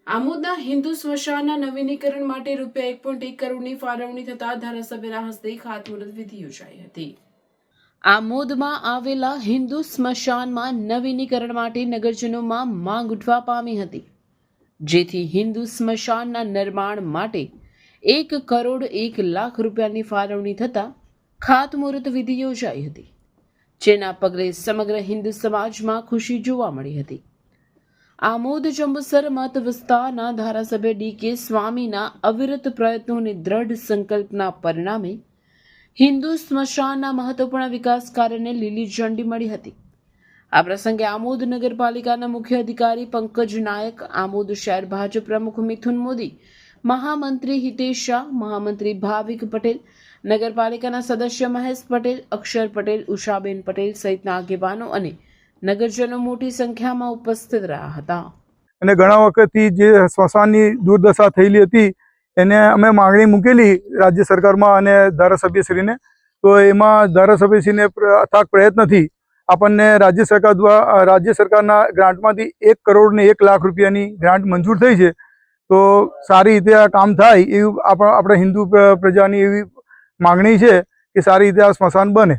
આમોદના હિન્દુ સ્મશાનના નવીનીકરણ માટે ₹1.1 કરોડની ફાળવણી થતા ધારાસભ્યના હસ્તે ખાતમુહૂર્ત વિધિ યોજાઈ હતી। આમોદમાં આવેલા હિન્દુ સ્મશાનમાં નવીનીકરણ માટે નગરજનોમાં માંગ ઉઠવા પામી હતી, જેથી હિન્દુ સ્મશાનના નિર્માણ માટે ₹1 કરોડ 1 લાખ રૂપિયાની ફાળવણી થતા ખાતમુહૂર્ત વિધિ યોજાઈ હતી, જેના પગલે સમગ્ર હિન્દુ સમાજમાં ખુશી જોવા મળી હતી। આમોદ જંબુસર મત વિસ્તારના ધારાસભ્ય ડી.કે. સ્વામીના અવિરત પ્રયત્નો અને દ્રઢ સંકલ્પના પરિણામે હિન્દુ સ્મશાનના મહત્વપૂર્ણ વિકાસ કાર્યને લીલી ઝંડી મળી હતી। આ પ્રસંગે આમોદ નગરપાલિકાના મુખ્ય અધિકારી પંકજ નાયક, આમોદ શહેર ભાજપ પ્રમુખ મિથુન મોદી, મહામંત્રી હિતેશ શાહ, મહામંત્રી ભાવિક પટેલ, નગરપાલિકાના સદસ્ય મહેશ પટેલ, અક્ષર પટેલ, ઉષાબેન પટેલ સહિતના આગેવાનો અને નગરજનો મોટી સંખ્યામાં ઉપસ્થિત રહ્યા હતા। અને ઘણા વખતથી જે સ્મશાનની દુર્દશા થયેલી હતી એને અમે માંગણી મૂકેલી રાજ્ય સરકારમાં અને ધારાસભ્યશ્રીને, તો એમાં ધારાસભ્યશ્રીને અથાગ પ્રયત્નથી આપણને રાજ્ય સરકારના ગ્રાન્ટમાંથી ₹1 કરોડ 1 લાખ રૂપિયાની ગ્રાન્ટ મંજૂર થઈ છે। તો સારી રીતે આ કામ થાય એવી આપણા હિન્દુ પ્રજાની એવી માંગણી છે કે સારી રીતે આ સ્મશાન બને।